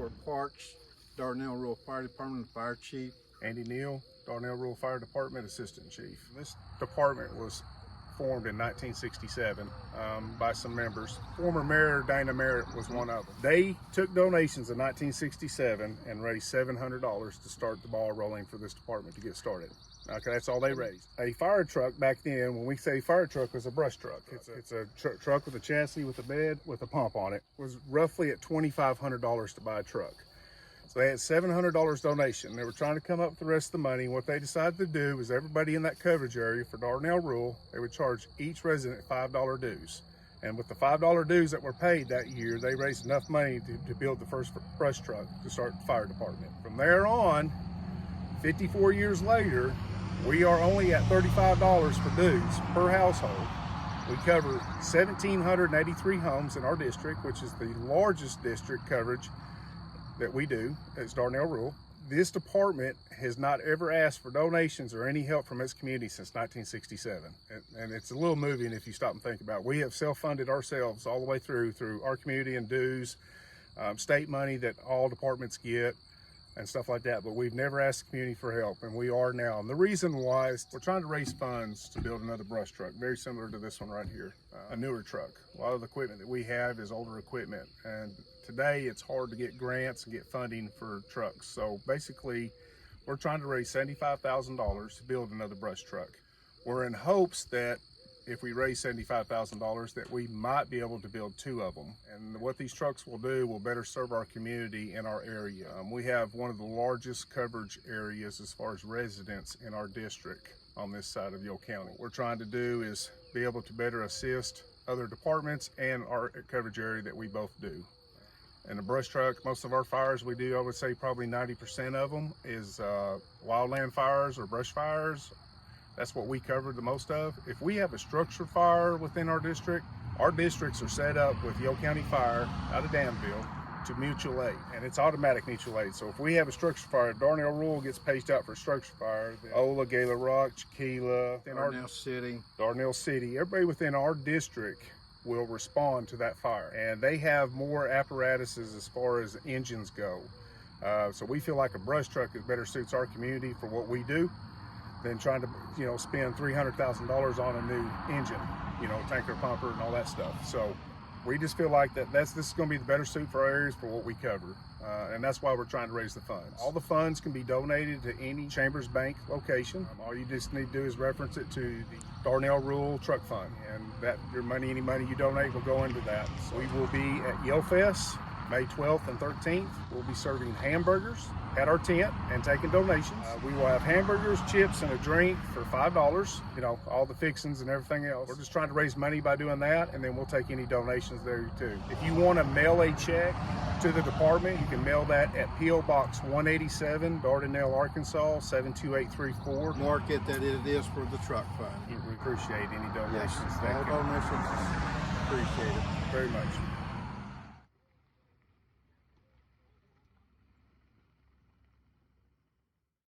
for Parks, Dardanelle Rural Fire Department, Fire Chief. Andy Neal, Dardanelle Rural Fire Department Assistant Chief. This department was formed in 1967 by some members. Former Mayor Dana Merritt was one of them. They took donations in 1967 and raised $700 to start the ball rolling for this department to get started. Okay, that's all they raised. A fire truck back then, when we say fire truck, was a brush truck. It's a truck with a chassis, with a bed, with a pump on it. Was roughly at $2,500 to buy a truck. So they had $700 donation. They were trying to come up with the rest of the money. What they decided to do was everybody in that coverage area for Dardanelle Rural, they would charge each resident $5 dues. And with the $5 dues that were paid that year, they raised enough money to build the first brush truck to start the fire department. From there on, 54 years later, we are only at $35 for dues per household. We cover 1,783 homes in our district, which is the largest district coverage that we do as Dardanelle Rural. This department has not ever asked for donations or any help from its community since 1967. And it's a little moving if you stop and think about it. We have self-funded ourselves all the way through our community and dues, state money that all departments get, and stuff like that, but we've never asked the community for help, and we are now. And the reason why is we're trying to raise funds to build another brush truck, very similar to this one right here, a newer truck. A lot of the equipment that we have is older equipment, and today it's hard to get grants and get funding for trucks. So basically, we're trying to raise $75,000 to build another brush truck. We're in hopes that if we raise $75,000 that we might be able to build 2 of them. And what these trucks will do will better serve our community in our area. We have one of the largest coverage areas as far as residents in our district on this side of Yole County. What we're trying to do is be able to better assist other departments and our coverage area that we both do. And the brush truck, most of our fires we do, I would say probably 90% of them is wildland fires or brush fires. That's what we cover the most of. If we have a structure fire within our districts are set up with Yole County Fire out of Danville to mutual aid, and it's automatic mutual aid. So if we have a structure fire, Dardanelle Rural gets paged out for a structure fire. Ola, Gala Rock, Chiquila, Dardanelle City, everybody within our district will respond to that fire. And they have more apparatuses as far as engines go. So we feel like a brush truck is better suits our community for what we do than trying to, spend $300,000 on a new engine, tanker, pumper, and all that stuff. So we just feel like this is going to be the better suit for our areas for what we cover. And that's why we're trying to raise the funds. All the funds can be donated to any Chambers Bank location. All you just need to do is reference it to the Dardanelle Rural Truck Fund, and that any money you donate will go into that. So we will be at Yale Fest May 12th and 13th. We'll be serving hamburgers at our tent and taking donations. We will have hamburgers, chips, and a drink for $5, all the fixings and everything else. We're just trying to raise money by doing that, and then we'll take any donations there too. If you want to mail a check to the department, you can mail that at P.O. Box 187, Dardanelle, Arkansas, 72834. Mark it that it is for the truck fund. We appreciate any donations. Yes, all donations appreciated very much.